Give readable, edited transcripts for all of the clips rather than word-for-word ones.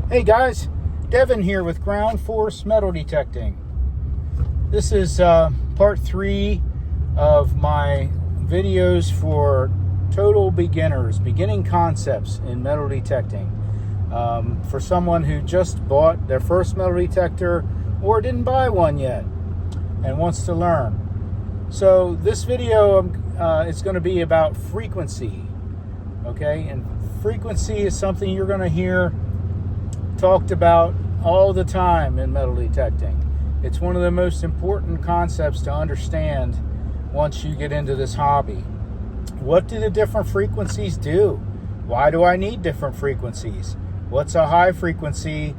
Hey guys, Devin here with Ground Force Metal Detecting. This is part 3 of my videos for total beginners, beginning concepts in metal detecting. For someone who just bought their first metal detector or didn't buy one yet and wants to learn. So this video is going to be about frequency, okay? And frequency is something you're going to hear talked about all the time in metal detecting. It's one of the most important concepts to understand once you get into this hobby. What do the different frequencies do? Why do I need different frequencies? What's a high frequency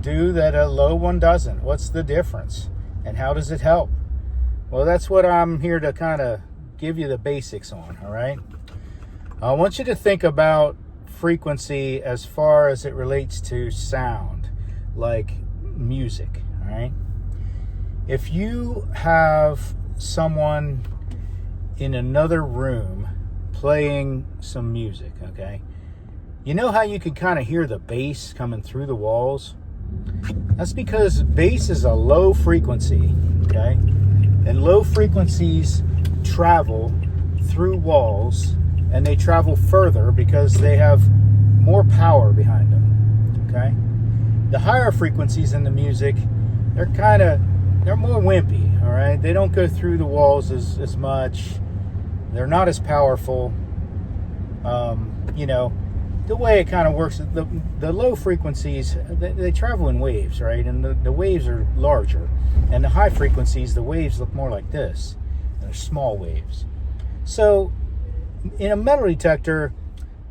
do that a low one doesn't? What's the difference? And how does it help? Well, that's what I'm here to kind of give you the basics on, all right? I want you to think about frequency as far as it relates to sound, like music, all right? If you have someone in another room playing some music, okay? You know how you can kind of hear the bass coming through the walls? That's because bass is a low frequency, okay? And low frequencies travel through walls, and they travel further because they have more power behind them, okay? The higher frequencies in the music, they're more wimpy, all right? They don't go through the walls as much. They're not as powerful. The way it kind of works, the low frequencies, they travel in waves, right? And the waves are larger. And the high frequencies, the waves look more like this. They're small waves. So in a metal detector,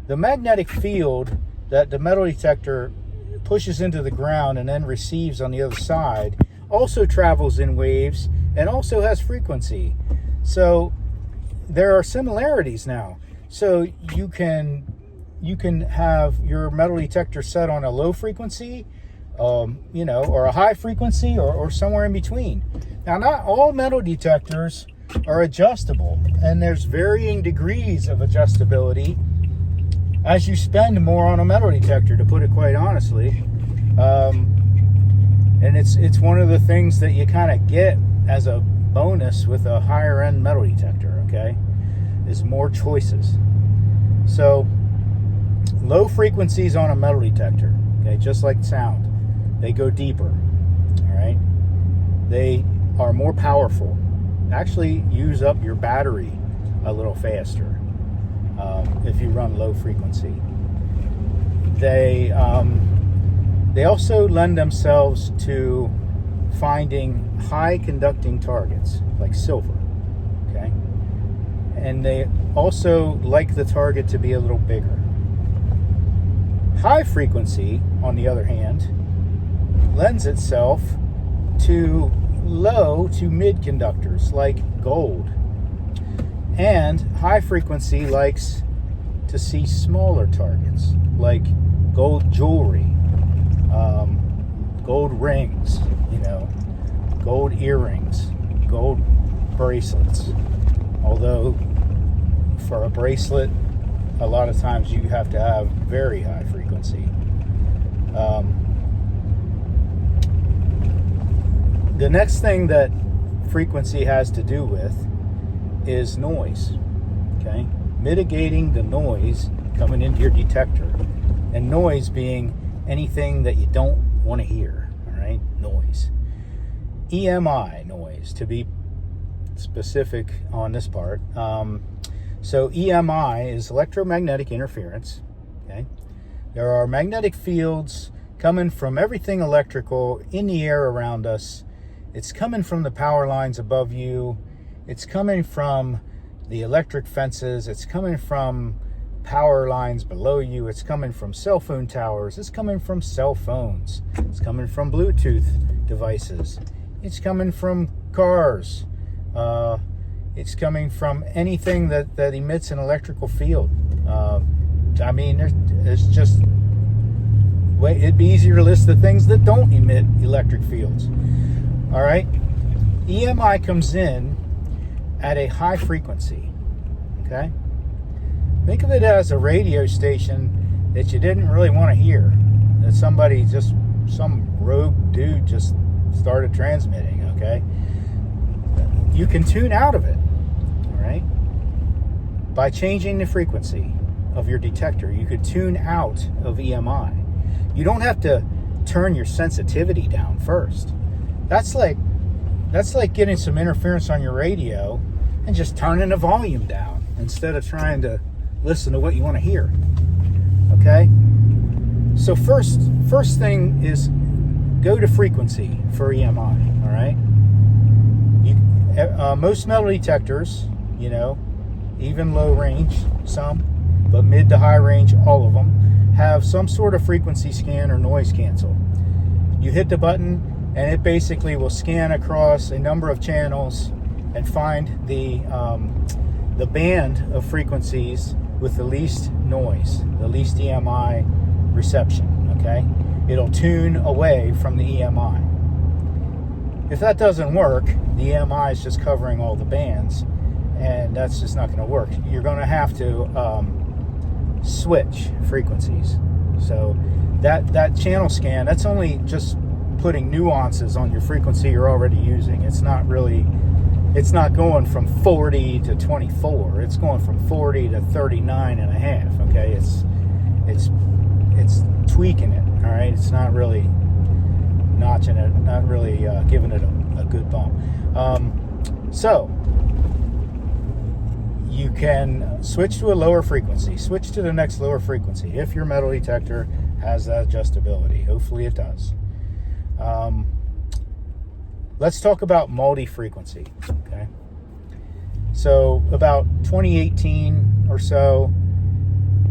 the magnetic field that the metal detector pushes into the ground and then receives on the other side also travels in waves and also has frequency. So there are similarities now. So you can have your metal detector set on a low frequency, or a high frequency, or somewhere in between. Now, not all metal detectors are adjustable, and there's varying degrees of adjustability as you spend more on a metal detector, to put it quite honestly. And it's one of the things that you kind of get as a bonus with a higher end metal detector, okay, is more choices. So low frequencies on a metal detector, okay, just like sound, they go deeper, all right? They are more powerful, actually use up your battery a little faster if you run low frequency. They also lend themselves to finding high conducting targets like silver, okay? And they also like the target to be a little bigger. High frequency, on the other hand, lends itself to low to mid conductors like gold. And high frequency likes to see smaller targets like gold jewelry, gold rings, gold earrings, gold bracelets. Although for a bracelet, a lot of times you have to have very high frequency. The next thing that frequency has to do with is noise, okay? Mitigating the noise coming into your detector, and noise being anything that you don't want to hear, all right? Noise. EMI noise, to be specific on this part. So EMI is electromagnetic interference, okay? There are magnetic fields coming from everything electrical in the air around us. It's coming from the power lines above you. It's coming from the electric fences. It's coming from power lines below you. It's coming from cell phone towers. It's coming from cell phones. It's coming from Bluetooth devices. It's coming from cars. It's coming from anything that emits an electrical field. It'd be easier to list the things that don't emit electric fields. All right? EMI comes in at a high frequency, okay? Think of it as a radio station that you didn't really want to hear. that somebody just, some rogue dude just started transmitting, okay? You can tune out of it, all right? By changing the frequency of your detector, you could tune out of EMI. You don't have to turn your sensitivity down first. That's like getting some interference on your radio and just turning the volume down instead of trying to listen to what you want to hear. Okay? So first thing is go to frequency for EMI, all right? Most metal detectors, you know, even low range, some, but mid to high range, all of them, have some sort of frequency scan or noise cancel. You hit the button and it basically will scan across a number of channels and find the band of frequencies with the least noise, the least EMI reception, okay? It'll tune away from the EMI. If that doesn't work, the EMI is just covering all the bands, and that's just not going to work. You're going to have to switch frequencies. So that channel scan, that's only just putting nuances on your frequency you're already using. It's not going from 40 to 24. It's going from 40 to 39 and a half, okay? It's tweaking it, all right? It's not really notching it, not really giving it a good bump. So you can switch to a lower frequency, switch to the next lower frequency if your metal detector has that adjustability. Hopefully it does. Let's talk about multi-frequency, okay? So about 2018 or so,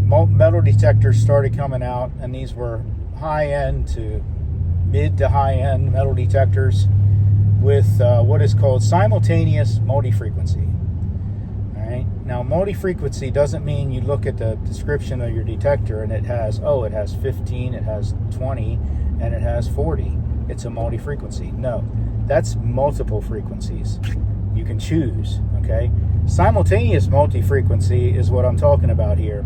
metal detectors started coming out, and these were high-end to mid to high-end metal detectors with what is called simultaneous multi-frequency. All right. Now, multi-frequency doesn't mean you look at the description of your detector and it has 15, it has 20, and it has 40. It's a multi-frequency. No, that's multiple frequencies. You can choose, okay? Simultaneous multi-frequency is what I'm talking about here.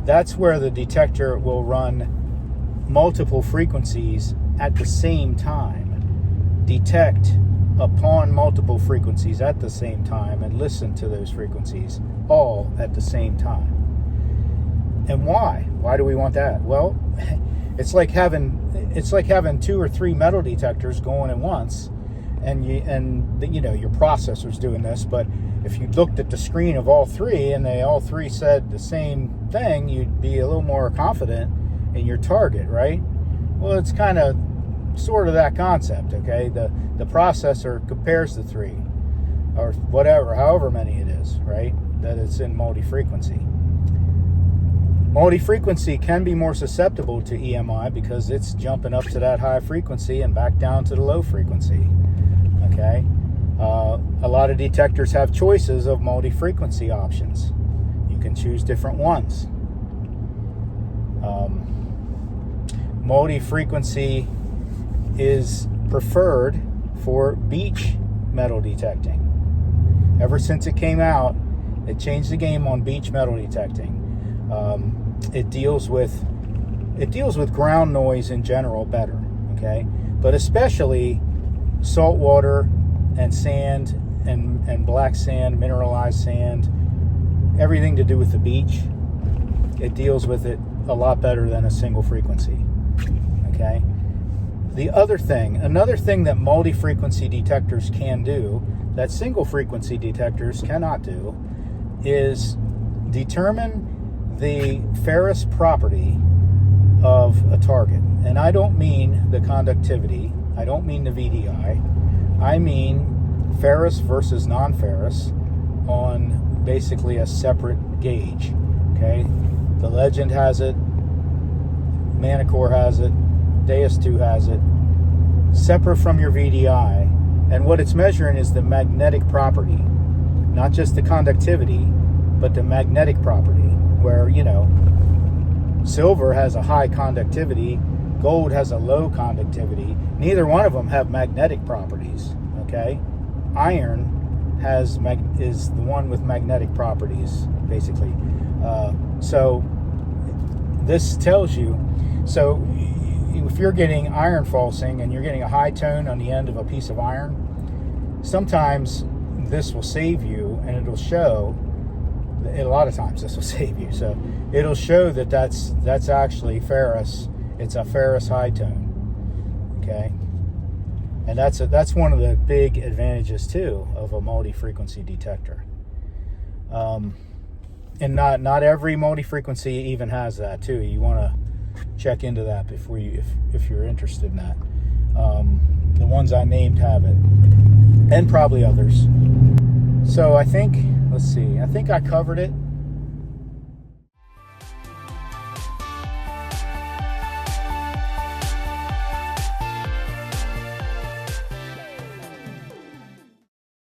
That's where the detector will run multiple frequencies at the same time, detect upon multiple frequencies at the same time, and listen to those frequencies all at the same time. And why? Why do we want that? Well, it's like having 2 or 3 metal detectors going at once, and your processor's doing this. But if you looked at the screen of all 3 and they all 3 said the same thing, you'd be a little more confident in your target, right? Well, it's kind of sort of that concept, okay? The processor compares the 3 or whatever, however many it is, right? That it's in multi-frequency. Multi-frequency can be more susceptible to EMI because it's jumping up to that high frequency and back down to the low frequency, okay? A lot of detectors have choices of multi-frequency options. You can choose different ones. Multi-frequency is preferred for beach metal detecting. Ever since it came out, it changed the game on beach metal detecting. It deals with ground noise in general better, okay? But especially saltwater and sand and black sand, mineralized sand, everything to do with the beach, it deals with it a lot better than a single frequency, okay? Another thing that multi-frequency detectors can do that single frequency detectors cannot do is determine the ferrous property of a target. And I don't mean the conductivity, I don't mean the VDI, I mean ferrous versus non-ferrous on basically a separate gauge, okay? The Legend has it, Manticore has it, Deus 2 has it, separate from your VDI. And what it's measuring is the magnetic property, not just the conductivity, but the magnetic property, where, silver has a high conductivity, gold has a low conductivity. Neither one of them have magnetic properties, okay? Iron is the one with magnetic properties, basically. So this tells you, so if you're getting iron falsing and you're getting a high tone on the end of a piece of iron, sometimes this will save you, and it'll show. A lot of times this will save you. So it'll show that that's actually ferrous. It's a ferrous high tone. Okay, and that's one of the big advantages too of a multi-frequency detector. And not every multi-frequency even has that too. You want to check into that before you, if you're interested in that. The ones I named have it, and probably others. So I think, let's see, I think I covered it.